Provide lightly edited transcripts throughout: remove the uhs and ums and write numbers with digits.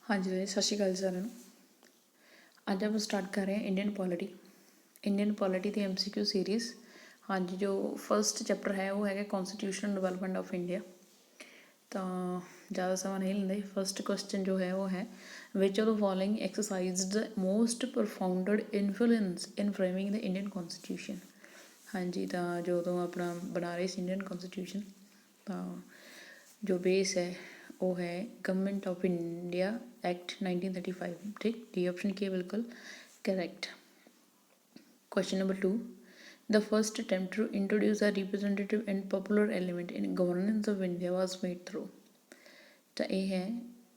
ਹਾਂਜੀ ਜੀ, ਸਤਿ ਸ਼੍ਰੀ ਅਕਾਲ ਜੀ ਸਾਰਿਆਂ ਨੂੰ। ਅੱਜ ਆਪਾਂ ਸਟਾਰਟ ਕਰ ਰਹੇ ਹਾਂ ਇੰਡੀਅਨ ਪੋਲਿਟੀ ਦੀ MCQ ਸੀਰੀਜ਼। ਹਾਂਜੀ, ਜੋ ਫਸਟ ਚੈਪਟਰ ਹੈ ਉਹ ਹੈਗਾ ਕੌਨਸਟੀਟਿਊਸ਼ਨਲ ਡਿਵੈਲਪਮੈਂਟ ਆਫ ਇੰਡੀਆ। ਤਾਂ ਜ਼ਿਆਦਾ ਸਮਾਂ ਨਹੀਂ ਲੈਂਦੇ। ਫਸਟ ਕੁਐਸਚਨ ਜੋ ਹੈ ਉਹ ਹੈ which of the following exercised most profound influence in framing the Indian constitution. ਹਾਂਜੀ, ਤਾਂ ਜਦੋਂ ਆਪਣਾ ਬਣਾ ਰਹੇ ਸੀ ਇੰਡੀਅਨ ਕੌਨਸਟੀਟਿਊਸ਼ਨ ਤਾਂ ਜੋ ਬੇਸ ਹੈ ਉਹ ਹੈ ਗਵਰਨਮੈਂਟ ਆਫ इंडिया एक्ट 1935। ठीक, डी ऑप्शन की है बिल्कुल correct. Question number 2, the first attempt to introduce a representative and popular element in governance of India was made through. तो ये है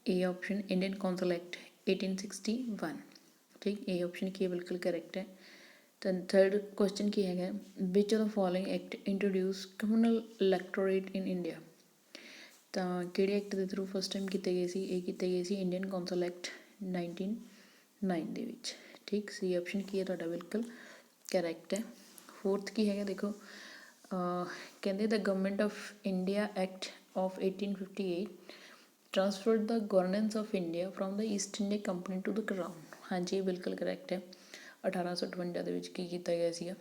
A option Indian Council Act 1861। ठीक, A option की है बिल्कुल करेक्ट है। तो थर्ड क्वेश्चन की है which of the following act introduce communal electorate in India. ਤਾਂ ਕਿਹੜੇ ਐਕਟ ਦੇ ਥਰੂ ਫਸਟ ਟਾਈਮ ਕੀਤੇ ਗਏ ਸੀ? ਇਹ ਕੀਤੇ ਗਏ ਸੀ ਇੰਡੀਅਨ ਕੌਂਸਲ ਐਕਟ 1909 ਦੇ ਵਿੱਚ। ਠੀਕ, ਸੀ ਆਪਸ਼ਨ ਕੀ ਹੈ ਤੁਹਾਡਾ ਬਿਲਕੁਲ ਕਰੈਕਟ ਹੈ। ਫੋਰਥ ਕੀ ਹੈਗਾ ਦੇਖੋ, ਕਹਿੰਦੇ the government of India act of 1858 transferred the governance of India from the East India company to the crown. ਹਾਂਜੀ, ਇਹ ਬਿਲਕੁਲ ਕਰੈਕਟ ਹੈ। 1858 ਦੇ ਵਿੱਚ ਕੀ ਕੀਤਾ ਗਿਆ ਸੀਗਾ,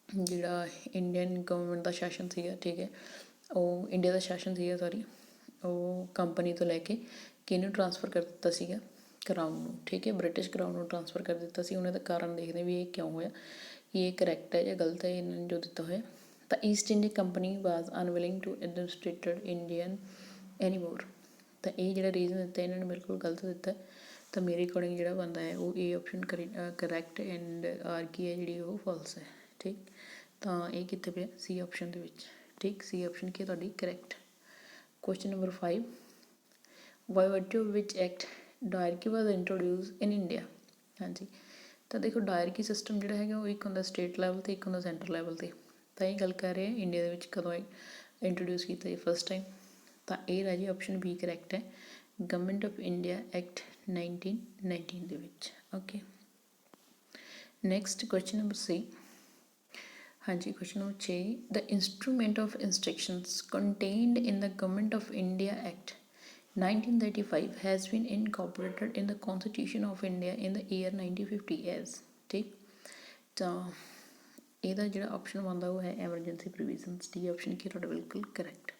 ਜਿਹੜਾ ਇੰਡੀਅਨ ਗਵਰਨਮੈਂਟ ਦਾ ਸ਼ਾਸਨ ਸੀਗਾ, ਠੀਕ ਹੈ, ਉਹ ਇੰਡੀਆ ਦਾ ਸ਼ਾਸਨ ਸੀਗਾ ਸੌਰੀ, ਉਹ ਕੰਪਨੀ ਤੋਂ ਲੈ ਕੇ ਕਿਹਨੂੰ ਟਰਾਂਸਫਰ ਕਰ ਦਿੱਤਾ ਸੀਗਾ? ਕਰਾਊਨ ਨੂੰ। ਠੀਕ ਹੈ, ਬ੍ਰਿਟਿਸ਼ ਕਰਾਊਨ ਨੂੰ ਟਰਾਂਸਫਰ ਕਰ ਦਿੱਤਾ ਸੀ। ਉਹਨਾਂ ਦਾ ਕਾਰਨ ਦੇਖਦੇ ਵੀ ਇਹ ਕਿਉਂ ਹੋਇਆ, ਕਿ ਇਹ ਕਰੈਕਟ ਹੈ ਜਾਂ ਗਲਤ ਹੈ ਇਹਨਾਂ ਨੇ ਜੋ ਦਿੱਤਾ ਹੋਇਆ। ਤਾਂ East India company was unwilling to administrated Indian anymore. ਤਾਂ ਇਹ ਜਿਹੜਾ ਰੀਜ਼ਨ ਦਿੱਤਾ ਇਹਨਾਂ ਨੇ ਬਿਲਕੁਲ ਗਲਤ ਦਿੱਤਾ। ਤਾਂ ਮੇਰੇ ਅਕੋਰਡਿੰਗ ਜਿਹੜਾ ਬਣਦਾ ਹੈ ਉਹ ਇਹ ਆਪਸ਼ਨ ਕਰੈਕਟ ਐਂਡ ਆਰ ਕੀ ਹੈ ਜਿਹੜੀ ਉਹ ਫਾਲਸ ਹੈ। ਠੀਕ, ਤਾਂ ਇਹ ਕਿੱਥੇ ਪਿਆ? ਸੀ ਆਪਸ਼ਨ ਦੇ ਵਿੱਚ। ਠੀਕ, ਸੀ ਆਪਸ਼ਨ ਕੀ ਹੈ ਤੁਹਾਡੀ correct. Question number 5, by virtue of which act dyarchy was introduced in India। हाँ जी, तो देखो डायरकी सिस्टम ਜਿਹੜਾ ਹੈਗਾ ਉਹ ਇੱਕ ਹੁੰਦਾ ਸਟੇਟ ਲੈਵਲ ਤੇ ਇੱਕ ਹੁੰਦਾ ਸੈਂਟਰ ਲੈਵਲ ਤੇ। ਤਾਂ ਇਹ ਗੱਲ ਕਰ ਰਹੇ ਹਾਂ ਇੰਡੀਆ ਦੇ ਵਿੱਚ ਕਦੋਂ ਇੰਟਰੋਡਿਊਸ ਕੀਤਾ ਇਹ ਫਸਟ ਟਾਈਮ। ਤਾਂ ਇਹ ਰਾਜੀ ਆਪਸ਼ਨ ਬੀ ਕਰੈਕਟ ਹੈ, ਗਵਰਨਮੈਂਟ ਆਫ ਇੰਡੀਆ ਐਕਟ 1919 ਦੇ ਵਿੱਚ। Okay, next question number 6। हाँ जी, question number 6, the instrument of instructions contained in the government of India act 1935 has been incorporated in the constitution of India in the year 1950 as. ठीक, तो ਇਹਦਾ ਜਿਹੜਾ option ਬਣਦਾ ਉਹ ਹੈ ਐਮਰਜੈਂਸੀ ਪ੍ਰੋਵੀਜ਼ਨਸ। ਡੀ ਆਪਸ਼ਨ ਕੀ ਤੁਹਾਡਾ ਬਿਲਕੁਲ ਕਰੈਕਟ।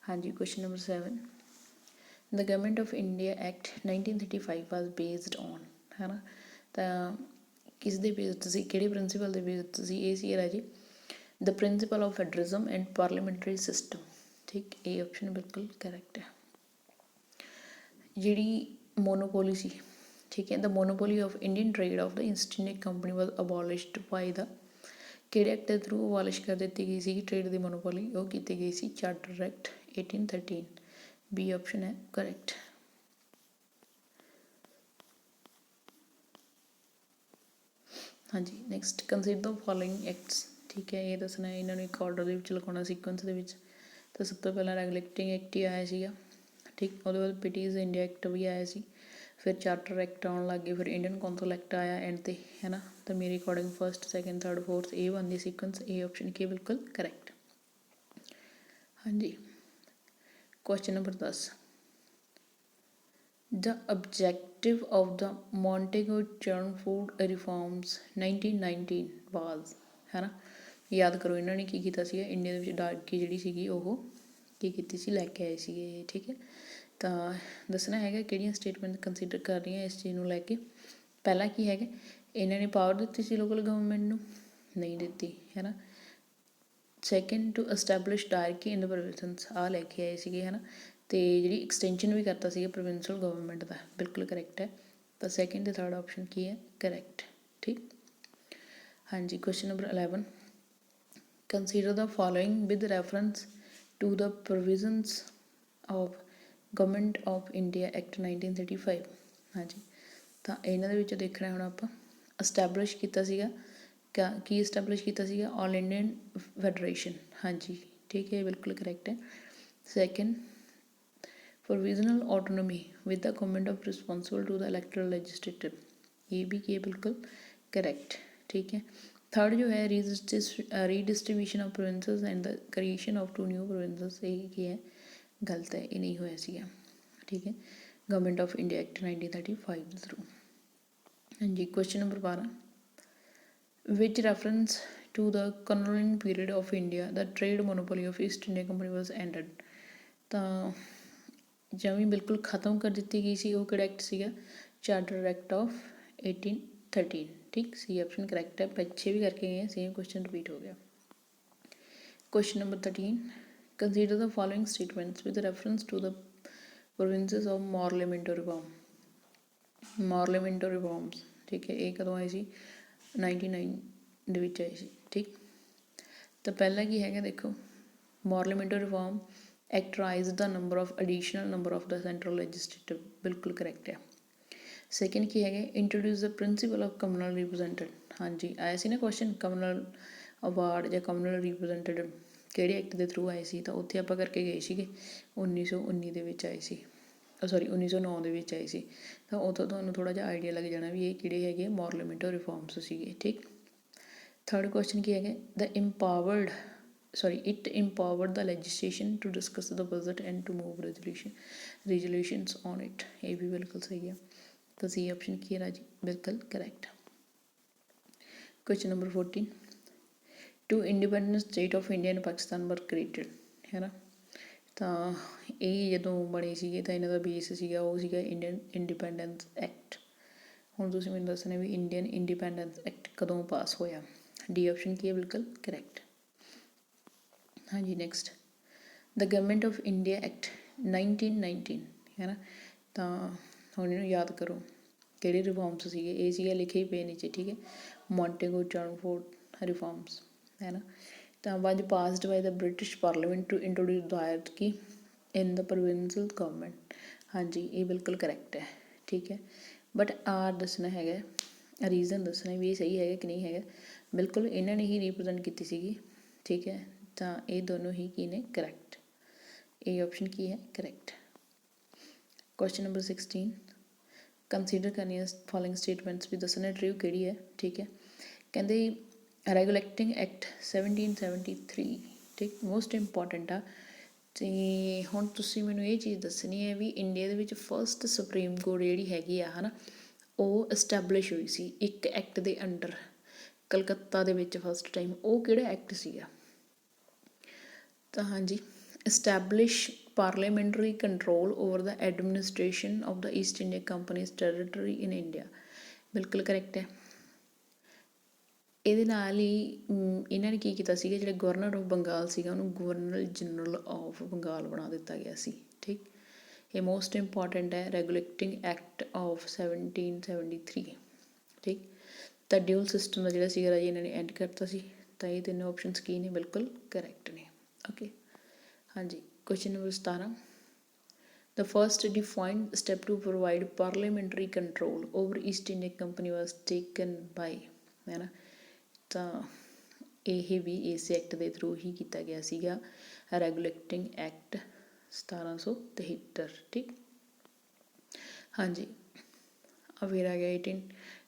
ਹਾਂਜੀ, question number 7, the government of India act 1935 was based on, ਹੈ ਨਾ, ਤਾਂ ਕਿਸ ਦੇ ਬੇਸ 'ਤੇ ਸੀ, ਕਿਹੜੇ ਪ੍ਰਿੰਸੀਪਲ ਦੇ ਬੇਸ 'ਤੇ ਸੀ? ਇਹ ਸੀ ਰਾਜੀ the principle of federalism and parliamentary system. ਠੀਕ, ਇਹ ਆਪਸ਼ਨ ਬਿਲਕੁਲ ਕਰੈਕਟ ਹੈ। ਜਿਹੜੀ ਮੋਨੋਪੋਲੀ ਸੀ, ਠੀਕ ਹੈ, the monopoly of Indian trade of the East India company was abolished by the, ਕਿਹੜੇ ਐਕਟ ਦੇ ਥਰੂ ਅਬੋਲਿਸ਼ ਕਰ ਦਿੱਤੀ ਗਈ ਸੀ ਟ੍ਰੇਡ ਦੀ ਮੋਨੋਪੋਲੀ? ਉਹ ਕੀਤੀ ਗਈ ਸੀ ਚਾਰਟਰ ਐਕਟ 1813। ਬੀ ਆਪਸ਼ਨ ਹੈ ਕਰੈਕਟ। ਹਾਂਜੀ, next consider the following acts. ਠੀਕ ਹੈ, ਇਹ ਦੱਸਣਾ ਇਹਨਾਂ ਨੂੰ ਇੱਕ ਆਰਡਰ ਦੇ ਵਿੱਚ ਲਿਖਾਉਣਾ ਸੀਕੁਐਂਸ ਦੇ ਵਿੱਚ। ਤਾਂ ਸਭ ਤੋਂ ਪਹਿਲਾਂ ਰੈਗੂਲੇਟਿੰਗ ਐਕਟ ਹੀ ਆਇਆ ਸੀਗਾ। ਠੀਕ, ਉਹਦੇ ਬਾਅਦ ਬ੍ਰਿਟਿਸ਼ ਇੰਡੀਆ ਐਕਟ ਵੀ ਆਇਆ ਸੀ, ਫਿਰ ਚਾਰਟਰ ਐਕਟ ਆਉਣ ਲੱਗ ਗਏ, ਫਿਰ ਇੰਡੀਅਨ ਕੌਂਸਲ ਐਕਟ ਆਇਆ ਐਂਡ 'ਤੇ, ਹੈ ਨਾ। ਤਾਂ ਮੇਰੇ according first, second, third, fourth ਇਹ ਬਣਦੀ ਸੀਕੁਐਂਸ। ਇਹ ਆਪਸ਼ਨ ਕੀ ਬਿਲਕੁਲ ਕਰੈਕਟ। ਹਾਂਜੀ, question number 10, the objective of the Montego Chernfoot reforms 1919 was, है ना, याद करो ਇਹਨਾਂ ਨੇ ਕੀ ਕੀਤਾ ਸੀਗਾ ਇੰਡੀਆ ਦੇ ਵਿੱਚ ਡਾਇਰਕੀ ਜਿਹੜੀ ਸੀਗੀ ਉਹ ਕੀ ਕੀਤੀ ਸੀ, ਲੈ ਕੇ ਆਏ ਸੀਗੇ। ਠੀਕ ਹੈ, ਤਾਂ ਦੱਸਣਾ ਹੈਗਾ ਕਿਹੜੀਆਂ ਸਟੇਟਮੈਂਟ ਕੰਸੀਡਰ ਕਰ ਰਹੀਆਂ ਇਸ ਚੀਜ਼ ਨੂੰ ਲੈ ਕੇ। ਪਹਿਲਾਂ ਕੀ ਹੈਗਾ, ਇਹਨਾਂ ਨੇ ਪਾਵਰ ਦਿੱਤੀ ਸੀ ਲੋਕਲ ਗਵਰਨਮੈਂਟ ਨੂੰ? ਨਹੀਂ ਦਿੱਤੀ, ਹੈ ਨਾ। Second, to establish dyarchy in the province, ਆਹ ਲੈ ਕੇ ਆਏ ਸੀਗੇ, ਹੈ ਨਾ। ਅਤੇ ਜਿਹੜੀ ਐਕਸਟੈਂਸ਼ਨ ਵੀ ਕਰਤਾ ਸੀਗਾ ਪ੍ਰੋਵਿੰਸ਼ਲ ਗਵਰਨਮੈਂਟ ਦਾ, ਬਿਲਕੁਲ ਕਰੈਕਟ ਹੈ। ਤਾਂ ਸੈਕਿੰਡ ਅਤੇ ਥਰਡ ਆਪਸ਼ਨ ਕੀ ਹੈ ਕਰੈਕਟ। ਠੀਕ, ਹਾਂਜੀ, question number 11, consider the following with reference to the provisions of Government of India act 1935। ਹਾਂਜੀ, ਤਾਂ ਇਹਨਾਂ ਦੇ ਵਿੱਚ ਦੇਖਣਾ ਹੁਣ ਆਪਾਂ ਐਸਟੈਬਲਿਸ਼ ਕੀਤਾ ਸੀਗਾ ਕੀ ਇਸਟੈਬਲਿਸ਼ ਕੀਤਾ ਸੀਗਾ? All Indian federation. ਹਾਂਜੀ, ਠੀਕ ਹੈ, ਬਿਲਕੁਲ ਕਰੈਕਟ ਹੈ। Second, provisional autonomy with the government of responsible to the electoral legislative. ਇਹ ਵੀ ਕੀ ਹੈ ਬਿਲਕੁਲ ਕਰੈਕਟ। ਠੀਕ ਹੈ, ਥਰਡ ਜੋ ਹੈ redistribution of provinces and the creation of 2 new provinces. ਇਹ ਕੀ ਹੈ ਗਲਤ ਹੈ, ਇਹ ਨਹੀਂ ਹੋਇਆ ਸੀਗਾ। ਠੀਕ ਹੈ, ਗਵਰਨਮੈਂਟ ਆਫ ਇੰਡੀਆ ਐਕਟ 1935 ਦੇ ਥਰੂ। ਹਾਂਜੀ, question number 12, which reference to the colonial period of India the trade monopoly of East India Company was ended। ਤਾਂ ਜਮੀ ਬਿਲਕੁਲ ਖ਼ਤਮ ਕਰ ਦਿੱਤੀ ਗਈ ਸੀ, ਉਹ ਕਿਹੜਾ ਐਕਟ ਸੀਗਾ? Charter act of 1813। ਠੀਕ, ਸੀ ਆਪਸ਼ਨ ਕਰੈਕਟ ਹੈ। ਪਿੱਛੇ ਵੀ ਕਰਕੇ ਗਏ, ਸੇਮ ਕੁਐਸਚਨ ਰਿਪੀਟ ਹੋ ਗਿਆ। Question number 13, consider the following statements with reference to the provinces of Parliament reform। Parliament reforms, ਠੀਕ ਹੈ, ਇਹ ਕਦੋਂ ਆਏ ਸੀ? 99 ਦੇ ਵਿੱਚ ਆਏ ਸੀ। ਠੀਕ, ਤਾਂ ਪਹਿਲਾਂ ਕੀ ਹੈਗਾ ਦੇਖੋ, parliamentary reform act raise the number of additional number of the central legislative, ਬਿਲਕੁਲ ਕਰੈਕਟ ਹੈ। ਸੈਕਿੰਡ ਕੀ ਹੈਗਾ, introduce the principle of communal representative. ਹਾਂਜੀ, ਆਇਆ ਸੀ ਨਾ ਕੁਐਸਚਨ, ਕਮਿਊਨਲ ਅਵਾਰਡ ਜਾਂ ਕਮਿਊਨਲ ਰਿਪਰੈਜ਼ੈਂਟੇਟਿਵ ਕਿਹੜੇ ਐਕਟ ਦੇ ਥਰੂ ਆਏ ਸੀ? ਤਾਂ ਉੱਥੇ ਆਪਾਂ ਕਰਕੇ ਗਏ ਸੀਗੇ 1919 ਦੇ ਵਿੱਚ ਆਏ ਸੀ, ਸੌਰੀ 1909 ਦੇ ਵਿੱਚ ਆਏ ਸੀ। ਤਾਂ ਉੱਥੋਂ ਤੁਹਾਨੂੰ ਥੋੜ੍ਹਾ ਜਿਹਾ ਆਈਡੀਆ ਲੱਗ ਜਾਣਾ ਵੀ ਇਹ ਕਿਹੜੇ ਹੈਗੇ ਪਾਰਲੀਮੈਂਟਰੀ ਰਿਫਾਰਮਸ ਸੀਗੇ। ਠੀਕ, ਥਰਡ ਕੁਐਸਚਨ ਕੀ ਹੈਗਾ, it empowered the legislation to discuss the budget and to move resolutions on it। ਇਹ ਵੀ ਬਿਲਕੁਲ ਸਹੀ ਹੈ। ਤਾਂ ਸੀ ਆਪਸ਼ਨ ਕੀ ਹੈ ਰਾਜੀ, ਬਿਲਕੁਲ correct. Question number 14, two independent state of India and Pakistan were created, ਹੈ ਨਾ। ਤਾਂ ਇਹ ਜਦੋਂ ਬਣੇ ਸੀਗੇ ਤਾਂ ਇਹਨਾਂ ਦਾ ਬੇਸ ਸੀਗਾ, ਉਹ ਸੀਗਾ ਇੰਡੀਅਨ ਇੰਡੀਪੈਂਡੈਂਸ ਐਕਟ। ਹੁਣ ਤੁਸੀਂ ਮੈਨੂੰ ਦੱਸਣਾ ਵੀ ਇੰਡੀਅਨ ਇੰਡੀਪੈਂਡੈਂਸ ਐਕਟ ਕਦੋਂ ਪਾਸ ਹੋਇਆ? ਡੀ ਆਪਸ਼ਨ ਕੀ ਹੈ, ਬਿਲਕੁਲ ਕਰੈਕਟ। ਹਾਂਜੀ, next, the government of India act 1919, ਹੈ ਨਾ। ਤਾਂ ਹੁਣ ਇਹਨੂੰ ਯਾਦ ਕਰੋ, ਕਿਹੜੇ ਰਿਫਾਰਮਸ ਸੀਗੇ? ਇਹ ਸੀਗਾ, ਲਿਖੇ ਹੀ ਪਏ ਨੀਚੇ, ਠੀਕ ਹੈ, ਮੌਂਟੇਗੋ ਚਰਨਫੋਰਡ ਰਿਫਾਰਮਸ, ਹੈ ਨਾ। ਤਾਂ was passed by the British parliament to introduce the hierarchy in the provincial government. ਹਾਂਜੀ, ਇਹ ਬਿਲਕੁਲ ਕਰੈਕਟ ਹੈ। ਠੀਕ ਹੈ, ਬਟ ਆਰ ਦੱਸਣਾ ਹੈਗਾ, ਰੀਜ਼ਨ ਦੱਸਣਾ ਵੀ ਇਹ ਸਹੀ ਹੈਗਾ ਕਿ ਨਹੀਂ ਹੈਗਾ। ਬਿਲਕੁਲ ਇਹਨਾਂ ਨੇ ਹੀ ਰਿਪਰੈਜ਼ੈਂਟ ਕੀਤੀ ਸੀਗੀ। ਠੀਕ ਹੈ, ਤਾਂ ਇਹ ਦੋਨੋਂ ਹੀ ਕੀ ਨੇ, ਕਰੈਕਟ। ਇਹ ਆਪਸ਼ਨ ਕੀ ਹੈ, ਕਰੈਕਟ। ਕੁਐਸਚਨ ਨੰਬਰ 16, ਕੰਸੀਡਰ ਕਰਨੀ ਹੈ ਫੋਲੋਇੰਗ ਸਟੇਟਮੈਂਟਸ ਵੀ ਦੱਸਣਾ ਟਰੂ ਕਿਹੜੀ ਹੈ। ਠੀਕ ਹੈ, ਕਹਿੰਦੇ ਰੈਗੂਲੇਟਿੰਗ ਐਕਟ 1773, ਠੀਕ, ਮੋਸਟ ਇੰਪੋਰਟੈਂਟ ਆ। ਅਤੇ ਹੁਣ ਤੁਸੀਂ ਮੈਨੂੰ ਇਹ ਚੀਜ਼ ਦੱਸਣੀ ਹੈ ਵੀ ਇੰਡੀਆ ਦੇ ਵਿੱਚ ਫਸਟ ਸੁਪਰੀਮ ਕੋਰਟ ਜਿਹੜੀ ਹੈਗੀ ਆ, ਹੈ ਨਾ, ਉਹ ਇਸਟੈਬਲਿਸ਼ ਹੋਈ ਸੀ ਇੱਕ ਐਕਟ ਦੇ ਅੰਡਰ, ਕਲਕੱਤਾ ਦੇ ਵਿੱਚ ਫਸਟ ਟਾਈਮ। ਉਹ ਕਿਹੜਾ ਐਕਟ ਸੀਗਾ? ਤਾਂ ਹਾਂਜੀ, establish parliamentary control over the administration of the East India companies territory in India, ਬਿਲਕੁਲ ਕਰੈਕਟ ਹੈ। ਇਹਦੇ ਨਾਲ ਹੀ ਇਹਨਾਂ ਨੇ ਕੀ ਕੀਤਾ ਸੀਗਾ, ਜਿਹੜੇ ਗਵਰਨਰ ਆਫ ਬੰਗਾਲ ਸੀਗਾ ਉਹਨੂੰ ਗਵਰਨਰ ਜਨਰਲ ਆਫ ਬੰਗਾਲ ਬਣਾ ਦਿੱਤਾ ਗਿਆ ਸੀ। ਠੀਕ, ਇਹ ਮੋਸਟ ਇੰਪੋਰਟੈਂਟ ਹੈ, ਰੈਗੂਲੇਟਿੰਗ ਐਕਟ ਆਫ 1773। ਠੀਕ, ਤਾਂ ਡਿਊਲ ਸਿਸਟਮ ਦਾ ਜਿਹੜਾ ਸੀਗਾ ਰਾਜੀ ਇਹਨਾਂ ਨੇ ਐਂਡ ਕਰਤਾ ਸੀ। ਤਾਂ ਇਹ ਤਿੰਨੋਂ ਆਪਸ਼ਨਸ ਕੀ ਨੇ, ਬਿਲਕੁਲ ਕਰੈਕਟ ਨੇ। ਓਕੇ, ਹਾਂਜੀ, question number 17, the first defined step to provide parliamentary control over East India Company was taken by, ਹੈ ਨਾ। ਤਾਂ ਇਹ ਵੀ ਇਸ ਐਕਟ ਦੇ ਥਰੂ ਹੀ ਕੀਤਾ ਗਿਆ ਸੀਗਾ, ਰੈਗੂਲੇਟਿੰਗ ਐਕਟ 1773। ਠੀਕ, ਹਾਂਜੀ, ਆ ਫਿਰ ਆ ਗਿਆ 18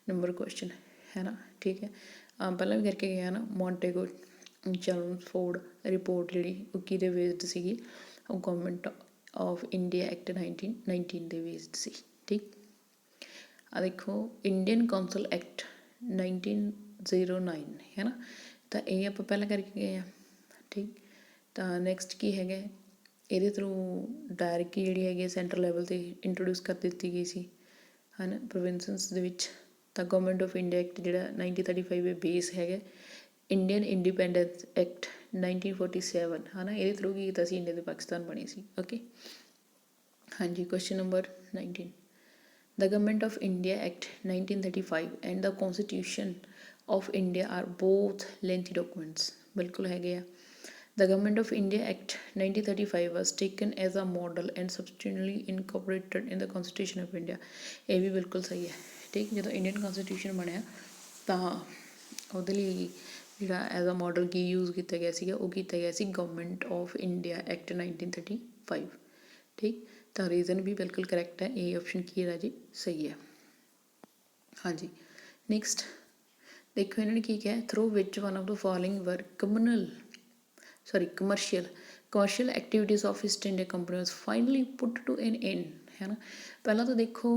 ਨੰਬਰ ਕੁਐਸਚਨ, ਹੈ ਨਾ। ਠੀਕ ਹੈ, ਪਹਿਲਾਂ ਵੀ ਕਰਕੇ ਗਿਆ ਨਾ, ਮੌਂਟੇਗੋ ਚਰਨਫੋਰਡ ਰਿਪੋਰਟ ਜਿਹੜੀ ਉਹ ਕਿਹਦੇ ਬੇਸਡ ਸੀਗੀ? ਉਹ ਗਵਰਨਮੈਂਟ ਆਫ ਇੰਡੀਆ ਐਕਟ 1919 ਦੇ ਬੇਸਡ ਸੀ। ਠੀਕ, ਆ ਦੇਖੋ ਇੰਡੀਅਨ ਕੌਂਸਲ ਐਕਟ 1909, ਹੈ ਨਾ। ਤਾਂ ਇਹ ਆਪਾਂ ਪਹਿਲਾਂ ਕਰਕੇ ਗਏ ਹਾਂ। ਠੀਕ, ਤਾਂ ਨੈਕਸਟ ਕੀ ਹੈਗਾ, ਇਹਦੇ ਥਰੂ ਡਾਇਰੈਕਟਲੀ ਜਿਹੜੀ ਹੈਗੀ ਸੈਂਟਰਲ ਲੈਵਲ 'ਤੇ ਇੰਟਰੋਡਿਊਸ ਕਰ ਦਿੱਤੀ ਗਈ ਸੀ, ਹੈ ਨਾ, ਪ੍ਰੋਵਿੰਸਸ ਦੇ ਵਿੱਚ। ਤਾਂ ਗਵਰਨਮੈਂਟ ਆਫ ਇੰਡੀਆ ਐਕਟ ਜਿਹੜਾ 1935 ਬੇਸ ਹੈਗਾ ਇੰਡੀਅਨ ਇੰਡੀਪੈਂਡੈਂਸ ਐਕਟ 1947, ਹੈ ਨਾ। ਇਹਦੇ ਥਰੂ ਕੀ ਕੀਤਾ ਸੀ, ਇੰਡੀਆ ਅਤੇ ਪਾਕਿਸਤਾਨ ਬਣੀ ਸੀ। ਓਕੇ, ਹਾਂਜੀ, question number 19, the government of India act 1935 and the constitution of India are both lengthy documents, ਬਿਲਕੁਲ ਹੈਗੇ ਆ। The Government of India Act 1935 was taken as a model and subsequently incorporated in the Constitution of India। ਇਹ ਵੀ ਬਿਲਕੁਲ ਸਹੀ ਹੈ। ਠੀਕ, ਜਦੋਂ Indian ਕੌਨਸਟੀਟਿਊਸ਼ਨ ਬਣਿਆ ਤਾਂ ਉਹਦੇ ਲਈ ਜਿਹੜਾ ਐਜ਼ ਅ ਮਾਡਲ ਕੀ ਯੂਜ਼ ਕੀਤਾ ਗਿਆ ਸੀਗਾ, ਉਹ ਕੀਤਾ ਗਿਆ ਸੀ ਗਵਰਨਮੈਂਟ ਆਫ ਇੰਡੀਆ ਐਕਟ 1935। ਠੀਕ, ਤਾਂ ਰੀਜ਼ਨ ਵੀ ਬਿਲਕੁਲ ਕਰੈਕਟ ਹੈ। ਇਹ ਆਪਸ਼ਨ ਕੀ ਹੈ ਰਾਜੀ, ਸਹੀ ਹੈ। ਹਾਂਜੀ, ਨੈਕਸਟ ਦੇਖੋ ਇਹਨਾਂ ਨੇ ਕੀ ਕਿਹਾ, through which one of the following ਵਰ commercial activities of East India Company was finally put to an end, ਹੈ ਨਾ। ਪਹਿਲਾਂ ਤਾਂ ਦੇਖੋ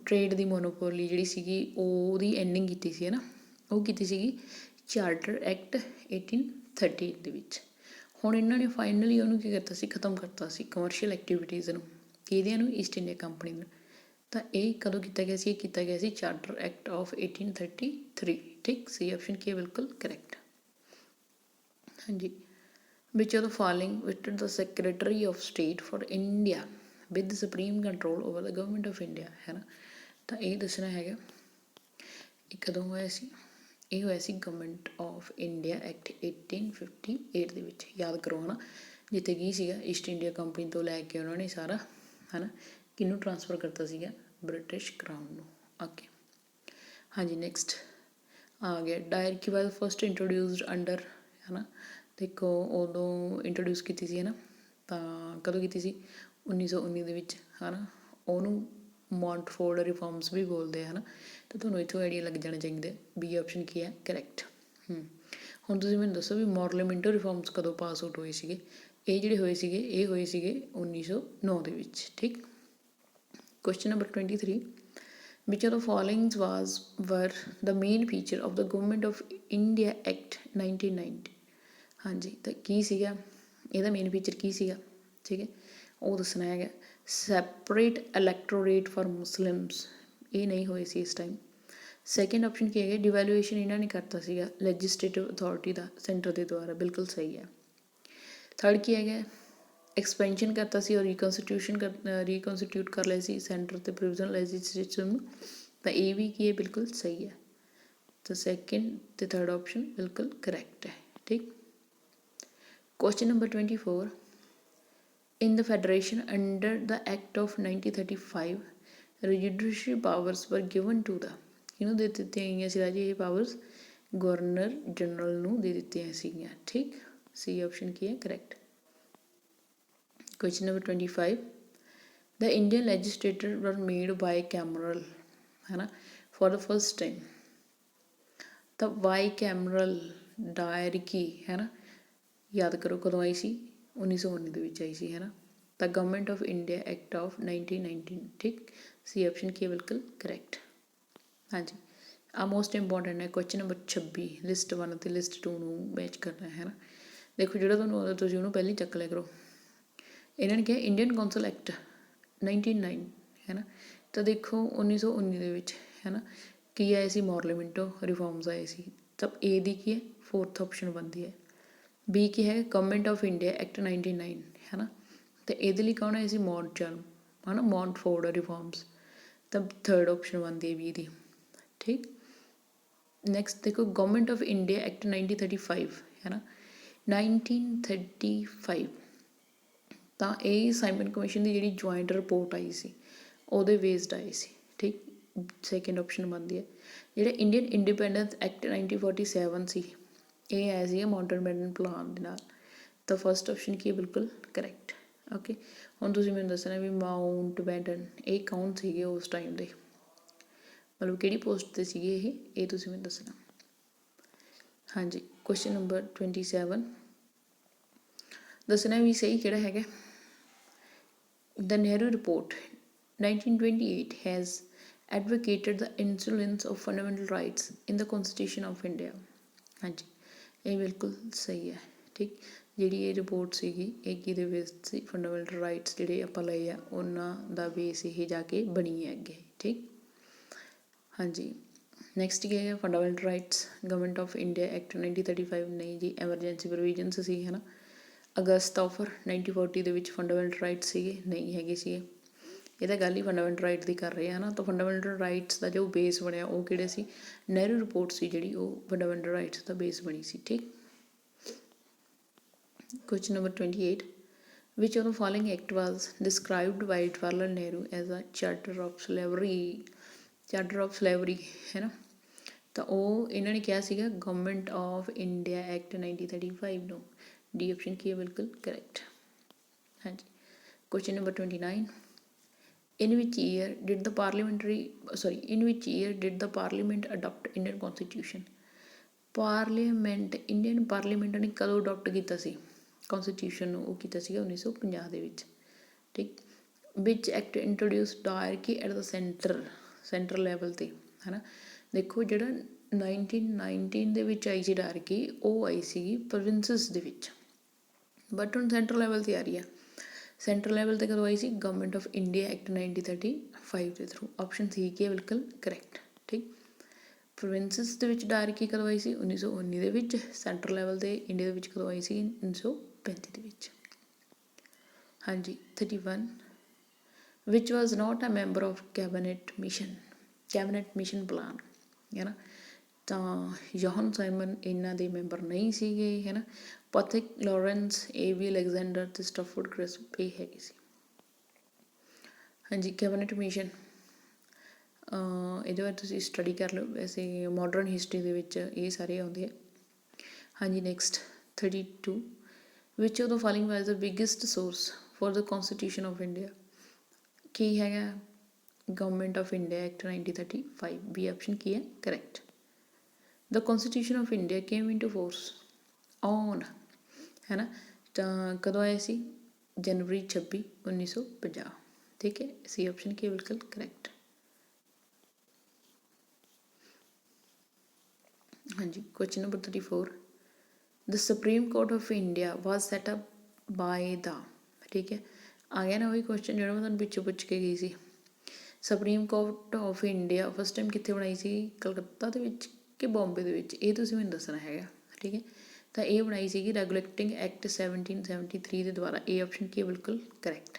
ਟ੍ਰੇਡ ਦੀ ਮੋਨੋਪੋਲੀ ਜਿਹੜੀ ਸੀਗੀ ਉਹਦੀ ਐਂਡਿੰਗ ਕੀਤੀ ਸੀ, ਹੈ ਨਾ, ਉਹ ਕੀਤੀ ਸੀਗੀ ਚਾਰਟਰ ਐਕਟ 1838 ਦੇ ਵਿੱਚ। ਹੁਣ ਇਹਨਾਂ ਨੇ ਫਾਈਨਲੀ ਉਹਨੂੰ ਕੀ ਕਰਤਾ ਸੀ, ਖ਼ਤਮ ਕਰਤਾ ਸੀ ਕਮਰਸ਼ੀਅਲ ਐਕਟੀਵਿਟੀਜ਼ ਨੂੰ, ਕਿਹਦਿਆਂ ਨੂੰ, ਈਸਟ ਇੰਡੀਆ ਕੰਪਨੀ ਨੂੰ। ਤਾਂ ਇਹ ਕਦੋਂ ਕੀਤਾ ਗਿਆ ਸੀ, ਇਹ ਕੀਤਾ ਗਿਆ ਸੀ ਚਾਰਟਰ ਐਕਟ ਆਫ 1833, ਠੀਕ। ਸੀ ਆਪਸ਼ਨ ਕੀ ਹੈ ਬਿਲਕੁਲ ਕਰੈਕਟ। ਹਾਂਜੀ, which of the following with the secretary of state for India with supreme control over the government of India, ਹੈ ਨਾ। ਤਾਂ ਇਹ ਦੱਸਣਾ ਹੈਗਾ ਇਹ ਕਦੋਂ ਹੋਇਆ ਸੀ, ਇਹ ਹੋਇਆ ਸੀ ਗਵਰਨਮੈਂਟ ਆਫ ਇੰਡੀਆ ਐਕਟ 1858 ਦੇ ਵਿੱਚ, ਯਾਦ ਕਰੋ, ਹੈ ਨਾ, ਜਿੱਥੇ ਕੀ ਸੀਗਾ ਈਸਟ ਇੰਡੀਆ ਕੰਪਨੀ ਤੋਂ ਲੈ ਕੇ ਉਹਨਾਂ ਨੇ ਸਾਰਾ, ਹੈ ਨਾ, ਕਿਹਨੂੰ ਟਰਾਂਸਫਰ ਕਰਤਾ ਸੀਗਾ, ਬ੍ਰਿਟਿਸ਼ ਕਰਾਊਨ ਨੂੰ। ਓਕੇ, ਹਾਂਜੀ, ਨੈਕਸਟ ਆ ਗਿਆ ਡਾਇਰ ਕੀ ਵਾਜ ਫਸਟ ਇੰਟਰੋਡਿਊਸਡ ਅੰਡਰ, ਹੈ ਨਾ। ਦੇਖੋ ਉਦੋਂ ਇੰਟਰੋਡਿਊਸ ਕੀਤੀ ਸੀ, ਹੈ ਨਾ, ਤਾਂ ਕਦੋਂ ਕੀਤੀ ਸੀ, 1919 ਦੇ ਵਿੱਚ, ਹੈ ਨਾ। ਉਹਨੂੰ ਮੌਂਟਫੋਰਡ ਰਿਫਾਰਮਸ ਵੀ ਬੋਲਦੇ ਆ, ਹੈ ਨਾ। ਤਾਂ ਤੁਹਾਨੂੰ ਇੱਥੋਂ ਆਈਡੀਆ ਲੱਗ ਜਾਣਾ ਚਾਹੀਦਾ ਬੀ ਆਪਸ਼ਨ ਕੀ ਹੈ ਕਰੈਕਟ। ਹੁਣ ਤੁਸੀਂ ਮੈਨੂੰ ਦੱਸੋ ਵੀ ਮੋਰਲੇਮੈਂਟੋ ਰਿਫਾਰਮਸ ਕਦੋਂ ਪਾਸ ਆਊਟ ਹੋਏ ਸੀਗੇ। ਇਹ ਜਿਹੜੇ ਹੋਏ ਸੀਗੇ ਇਹ ਹੋਏ ਸੀਗੇ 1909 ਦੇ ਵਿੱਚ, ਠੀਕ। Question number 23, which of the following were the main feature of the Government of India Act 1990। ਹਾਂਜੀ, ਤਾਂ ਕੀ ਸੀਗਾ ਇਹਦਾ ਮੇਨ ਫੀਚਰ, ਕੀ ਸੀਗਾ, ਠੀਕ ਹੈ, ਉਹ ਦੱਸਣਾ ਹੈਗਾ। ਸੈਪਰੇਟ ਇਲੈਕਟੋਰੇਟ ਫॉर ਮੁਸਲਿਮਸ, ਇਹ ਨਹੀਂ ਹੋਏ ਸੀ ਇਸ ਟਾਈਮ। ਸੈਕਿੰਡ ਆਪਸ਼ਨ ਕੀ ਹੈਗਾ, ਡਿਵੈਲੂਏਸ਼ਨ ਇਹਨਾਂ ਨੇ ਕਰਤਾ ਸੀਗਾ ਲੈਜਿਸਲੇਟਿਵ ਅਥਾਰਟੀ ਦਾ ਸੈਂਟਰ ਦੇ ਦੁਆਰਾ, ਬਿਲਕੁਲ ਸਹੀ ਹੈ। ਥਰਡ ਕੀ ਹੈਗਾ, ਐਕਸਪੈਂਸ਼ਨ ਕਰਤਾ ਸੀ ਔਰ ਰੀਕਨਸਟੀਟਿਊਟ ਕਰ ਲਿਆ ਸੀ ਸੈਂਟਰ ਅਤੇ ਪ੍ਰੋਵਿਜ਼ਨਲ ਲੈਜਿਸਲੇਚਰ ਨੂੰ। ਤਾਂ ਇਹ ਵੀ ਕੀ ਹੈ ਬਿਲਕੁਲ ਸਹੀ ਹੈ। ਤਾਂ ਸੈਕਿੰਡ ਅਤੇ ਥਰਡ ਆਪਸ਼ਨ ਬਿਲਕੁਲ ਕਰੈਕਟ ਹੈ, ਠੀਕ। Question number 24, in the federation under the act of 1935 residuary powers were given to the, ਕਿਹਨੂੰ ਦੇ ਦਿੱਤੀਆਂ ਗਈਆਂ ਸੀ ਰਾਜੇ ਇਹ ਪਾਵਰਸ, ਗਵਰਨਰ ਜਨਰਲ ਨੂੰ ਦੇ ਦਿੱਤੀਆਂ ਸੀਗੀਆਂ, ਠੀਕ। ਸੀ ਆਪਸ਼ਨ ਕੀ ਹੈ ਕਰੈਕਟ। ਕੁਐਸਚਨ ਨੰਬਰ 25, ਦ ਇੰਡੀਅਨ ਲੈਜਿਸਲੇਟਰ ਵਰ ਮੇਡ ਬਾਈ ਕੈਮਰਲ, ਹੈ ਨਾ, ਫॉर ਦ ਫਸਟ ਟਾਈਮ। ਤਾਂ ਬਾਈ ਕੈਮਰਲ ਡਾਇਰਕੀ, ਹੈ ਨਾ, ਯਾਦ ਕਰੋ ਕਦੋਂ ਆਈ ਸੀ, 1919 ਦੇ ਵਿੱਚ ਆਈ ਸੀ, ਹੈ ਨਾ। ਤਾਂ government of India act of 1919, ਠੀਕ। ਸੀ ਆਪਸ਼ਨ ਕੀ ਹੈ ਬਿਲਕੁਲ ਕਰੈਕਟ। ਹਾਂਜੀ, ਆ ਮੋਸਟ ਇੰਪੋਰਟੈਂਟ ਹੈ ਕੁਐਸਚਨ ਨੰਬਰ 26, ਲਿਸਟ 1 ਅਤੇ ਲਿਸਟ 2 ਨੂੰ ਮੈਚ ਕਰਨਾ ਹੈ ਨਾ। ਦੇਖੋ ਜਿਹੜਾ ਤੁਹਾਨੂੰ ਆਉਂਦਾ ਤੁਸੀਂ ਉਹਨੂੰ ਪਹਿਲਾਂ ਹੀ ਚੱਕ ਲਿਆ ਕਰੋ। ਇਹਨਾਂ ਨੇ ਕਿਹਾ ਇੰਡੀਅਨ ਕੌਂਸਲ ਐਕਟ 1909, ਹੈ ਨਾ। ਤਾਂ ਦੇਖੋ 1919 ਦੇ ਵਿੱਚ, ਹੈ ਨਾ, ਕੀ ਆਏ ਸੀ, ਮੋਰਲੇਮੈਂਟੋ ਰਿਫਾਰਮਸ ਆਏ ਸੀ। ਤਾਂ ਏ ਦੀ ਕੀ ਹੈ ਫੋਰਥ ਆਪਸ਼ਨ ਬਣਦੀ ਹੈ। ਬੀ ਕੀ ਹੈ ਗਵਰਨਮੈਂਟ ਆਫ ਇੰਡੀਆ ਐਕਟ 1909, ਹੈ ਨਾ। ਅਤੇ ਇਹਦੇ ਲਈ ਕੌਣ ਆਏ ਸੀ, ਮੌਂਟਚਲਮ, ਹੈ ਨਾ, ਮੌਂਟਫੋਰਡ ਰਿਫਾਰਮਸ। ਤਾਂ ਥਰਡ ਆਪਸ਼ਨ ਬਣਦੀ ਹੈ ਬੀ ਦੀ, ਠੀਕ। ਨੈਕਸਟ ਦੇਖੋ ਗਵਰਨਮੈਂਟ ਆਫ ਇੰਡੀਆ ਐਕਟ 1935, ਹੈ ਨਾ, 1935। ਤਾਂ ਇਹ ਸਾਈਮਨ ਕਮਿਸ਼ਨ ਦੀ ਜਿਹੜੀ ਜੁਆਇੰਟ ਰਿਪੋਰਟ ਆਈ ਸੀ ਉਹਦੇ ਬੇਸਡ ਆਏ ਸੀ, ਠੀਕ। ਸੈਕਿੰਡ ਆਪਸ਼ਨ ਬਣਦੀ ਹੈ। ਜਿਹੜਾ ਇੰਡੀਅਨ ਇੰਡੀਪੈਂਡੈਂਸ ਐਕਟ 1947 ਸੀ ਇਹ ਆਇਆ ਸੀਗਾ ਮਾਊਂਟਬੈਟਨ ਪਲਾਨ ਦੇ ਨਾਲ। ਤਾਂ ਫਸਟ ਆਪਸ਼ਨ ਕੀ ਹੈ ਬਿਲਕੁਲ ਕਰੈਕਟ। ਓਕੇ, ਹੁਣ ਤੁਸੀਂ ਮੈਨੂੰ ਦੱਸਣਾ ਵੀ ਮਾਊਂਟਬੈਟਨ ਇਹ ਕੌਣ ਸੀਗੇ ਉਸ ਟਾਈਮ ਦੇ, ਮਤਲਬ ਕਿਹੜੀ ਪੋਸਟ 'ਤੇ ਸੀਗੇ ਇਹ ਤੁਸੀਂ ਮੈਨੂੰ ਦੱਸਣਾ। ਹਾਂਜੀ, ਕੁਐਸਚਨ ਨੰਬਰ 27 ਦੱਸਣਾ ਵੀ ਸਹੀ ਕਿਹੜਾ ਹੈਗਾ। The Nehru Report 1928 has advocated the insolence of fundamental rights in the Constitution of India। ਹਾਂਜੀ, ਇਹ ਬਿਲਕੁਲ ਸਹੀ ਹੈ, ਠੀਕ। ਜਿਹੜੀ ਇਹ ਰਿਪੋਰਟ ਸੀਗੀ ਇਹ ਕਿਹਦੇ ਬੇਸ ਸੀ, ਫੰਡਾਮੈਂਟਲ ਰਾਈਟਸ ਜਿਹੜੇ ਆਪਾਂ ਲਏ ਆ ਉਹਨਾਂ ਦਾ ਬੇਸ ਇਹ ਜਾ ਕੇ ਬਣੀ ਹੈ ਅੱਗੇ, ਠੀਕ। ਹਾਂਜੀ, ਨੈਕਸਟ ਕੀ ਹੈ fundamental rights government of India act 1935, ਨਹੀਂ ਜੀ, ਐਮਰਜੈਂਸੀ ਪ੍ਰੋਵੀਜ਼ਨਸ ਸੀ, ਹੈ ਨਾ। ਅਗਸਤ ਆਫਰ 1940 ਦੇ ਵਿੱਚ ਫੰਡਾਮੈਂਟਲ ਰਾਈਟਸ ਸੀਗੇ, ਨਹੀਂ ਹੈਗੇ ਸੀਗੇ। ਇਹ ਤਾਂ ਗੱਲ ਹੀ ਫੰਡਾਮੈਂਟਲ ਰਾਈਟ ਦੀ ਕਰ ਰਹੇ ਆ ਨਾ। ਤਾਂ ਫੰਡਾਮੈਂਟਲ ਰਾਈਟਸ ਦਾ ਜੋ ਬੇਸ ਬਣਿਆ ਉਹ ਕਿਹੜੇ ਸੀ, ਨਹਿਰੂ ਰਿਪੋਰਟ ਸੀ ਜਿਹੜੀ, ਉਹ ਫੰਡਾਮੈਂਟਲ ਰਾਈਟਸ ਦਾ ਬੇਸ ਬਣੀ ਸੀ, ਠੀਕ। Question number 28, which of the following act was described by Jawahar Lal Nehru as a charter of slavery, charter of slavery, ਹੈ ਨਾ। ਤਾਂ ਉਹ ਇਹਨਾਂ ਨੇ ਕਿਹਾ ਸੀਗਾ ਗਵਰਨਮੈਂਟ ਆਫ ਇੰਡੀਆ ਐਕਟ 1935 ਨੂੰ। ਡੀ ਆਪਸ਼ਨ ਕੀ ਹੈ ਬਿਲਕੁਲ ਕਰੈਕਟ। ਹਾਂਜੀ, question number 29, in which year did the parliament adopt Indian constitution। Parliament, Indian parliament ਨੇ ਕਦੋਂ ਅਡੋਪਟ ਕੀਤਾ ਸੀ ਕੌਨਸਟੀਟਿਊਸ਼ਨ ਨੂੰ, ਉਹ ਕੀਤਾ ਸੀਗਾ 1950 ਦੇ ਵਿੱਚ, ਠੀਕ। Which act introduce dyarchy at the centre level 'ਤੇ ਹੈ ਨਾ। ਦੇਖੋ ਜਿਹੜਾ 1919 ਦੇ ਵਿੱਚ ਆਈ ਸੀ ਡਾਇਰਕੀ, ਉਹ ਆਈ ਸੀਗੀ ਪ੍ਰੋਵਿੰਸਿਸ ਦੇ ਵਿੱਚ, ਬਟ ਹੁਣ ਸੈਂਟਰ ਲੈਵਲ 'ਤੇ ਆ ਰਹੀ ਆ। ਸੈਂਟਰ ਲੈਵਲ 'ਤੇ ਕਦੋਂ ਆਈ ਸੀ? ਗਵਰਨਮੈਂਟ ਆਫ ਇੰਡੀਆ ਐਕਟ 1935 ਦੇ ਥਰੂ। ਆਪਸ਼ਨ ਸੀ ਕੀ ਹੈ ਬਿਲਕੁਲ ਕਰੈਕਟ। ਠੀਕ, ਪ੍ਰੋਵਿੰਸਿਸ ਦੇ ਵਿੱਚ ਡਾਇਰਕੀ ਕਦੋਂ ਆਈ ਸੀ? 1919 ਦੇ ਵਿੱਚ। ਸੈਂਟਰ ਲੈਵਲ 'ਤੇ ਇੰਡੀਆ ਦੇ ਵਿੱਚ ਕਦੋਂ ਆਈ ਸੀ? 1935 ਦੇ ਵਿੱਚ। ਹਾਂਜੀ 31 which was not a member of cabinet mission plan, ਹੈ ਨਾ। ਤਾਂ ਯੋਹਨ ਸਾਈਮਨ ਇਹਨਾਂ ਦੇ ਮੈਂਬਰ ਨਹੀਂ ਸੀਗੇ, ਹੈ ਨਾ। Pethick Lawrence, A.V. ਅਲੈਗਜ਼ੈਂਡਰ ਅਤੇ ਸਟਫੋਰਡ ਕ੍ਰਿਸਪ ਇਹ ਹੈਗੇ ਸੀ। ਹਾਂਜੀ ਕੈਬਨਿਟ ਮਿਸ਼ਨ, ਇਹਦੇ ਬਾਰੇ ਤੁਸੀਂ ਸਟੱਡੀ ਕਰ ਲਓ, ਵੈਸੇ ਮੋਡਰਨ ਹਿਸਟਰੀ ਦੇ ਵਿੱਚ ਇਹ ਸਾਰੇ ਆਉਂਦੇ ਆ। ਹਾਂਜੀ next 32 which of the following was the biggest source for the constitution of India. ਕੀ ਹੈਗਾ? Government of India act 1935 B option ਕੀ ਹੈ correct. The constitution of India came into force on, ਹੈ ਨਾ, ਤਾਂ ਕਦੋਂ ਆਏ ਸੀ? ਜਨਵਰੀ 26, 1950। ਠੀਕ ਹੈ, ਸੀ ਆਪਸ਼ਨ ਕੀ ਹੈ ਬਿਲਕੁਲ ਕਰੈਕਟ। ਹਾਂਜੀ question number 34 the supreme court of India was set up by the. ਠੀਕ ਹੈ, ਆ ਗਿਆ ਨਾ ਉਹੀ ਕੁਐਸਚਨ ਜਿਹੜਾ ਮੈਂ ਤੁਹਾਨੂੰ ਪਿੱਛੇ ਪੁੱਛ ਕੇ ਗਈ ਸੀ। Supreme court of India first time ਕਿੱਥੇ ਬਣਾਈ ਸੀ? ਕਲਕੱਤਾ ਦੇ ਵਿੱਚ ਕਿ ਬੰਬੇ ਦੇ ਵਿੱਚ? ਇਹ ਤੁਸੀਂ ਮੈਨੂੰ ਦੱਸਣਾ ਹੈਗਾ। ਠੀਕ ਹੈ, ਤਾਂ ਇਹ ਬਣਾਈ ਸੀਗੀ ਰੈਗੂਲੇਟਿੰਗ ਐਕਟ 1773 ਦੇ ਦੁਆਰਾ। ਇਹ ਆਪਸ਼ਨ ਕੀ ਹੈ ਬਿਲਕੁਲ correct.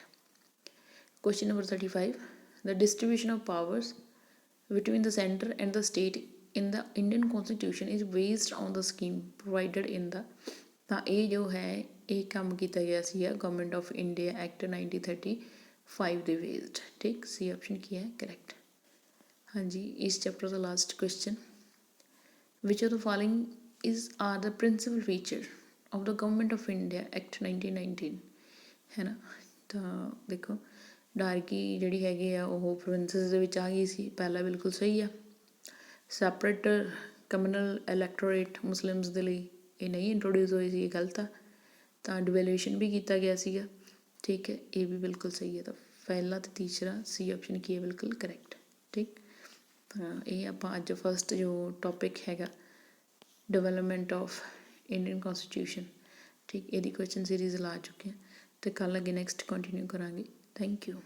Question number 35 the distribution of powers between the centre and the state in the Indian constitution is based on the scheme provided in the. ਤਾਂ ਇਹ ਜੋ ਹੈ ਇਹ ਕੰਮ ਕੀਤਾ ਗਿਆ ਸੀਗਾ ਗਵਰਨਮੈਂਟ ਆਫ ਇੰਡੀਆ ਐਕਟ 1935 ਦੇ ਬੇਸਡ। ਠੀਕ, ਸੀ ਆਪਸ਼ਨ ਕੀ ਹੈ ਕਰੈਕਟ। ਹਾਂਜੀ ਇਸ chapter the last question which of the following are the principal feature of the government of India act 1919, ਹੈ ਨਾ। ਤਾਂ ਦੇਖੋ ਡਾਇਰਕੀ ਜਿਹੜੀ ਹੈਗੀ ਆ ਉਹ ਪ੍ਰੋਵਿੰਸਿਸ ਦੇ ਵਿੱਚ ਆ ਗਈ ਸੀ, ਪਹਿਲਾਂ ਬਿਲਕੁਲ ਸਹੀ ਆ। ਸੈਪਰੇਟ ਕਮਿਊਨਲ ਇਲੈਕਟੋਰੇਟ ਮੁਸਲਿਮਸ ਦੇ ਲਈ ਇਹ ਨਹੀਂ ਇੰਟਰੋਡਿਊਸ ਹੋਈ ਸੀ, ਇਹ ਗਲਤ ਆ। ਤਾਂ ਡਿਵੈਲੂਏਸ਼ਨ ਵੀ ਕੀਤਾ ਗਿਆ ਸੀਗਾ। ਠੀਕ ਹੈ, ਇਹ ਵੀ ਬਿਲਕੁਲ ਸਹੀ ਹੈ। ਤਾਂ ਪਹਿਲਾ ਅਤੇ ਤੀਸਰਾ ਸੀ ਆਪਸ਼ਨ ਕੀ ਹੈ ਬਿਲਕੁਲ ਕਰੈਕਟ। ਠੀਕ, ਤਾਂ ਇਹ ਆਪਾਂ ਅੱਜ ਫਸਟ ਜੋ ਟੋਪਿਕ ਹੈਗਾ ਡਿਵੈਲਪਮੈਂਟ ਆਫ ਇੰਡੀਅਨ ਕੌਂਸਟੀਟਿਊਸ਼ਨ, ਠੀਕ, ਇਹਦੀ ਕੁਐਸਚਨ ਸੀਰੀਜ਼ ਲਾ ਚੁੱਕੇ ਹਾਂ ਅਤੇ ਕੱਲ੍ਹ ਅੱਗੇ ਨੈਕਸਟ ਕੰਟੀਨਿਊ ਕਰਾਂਗੇ। Thank you.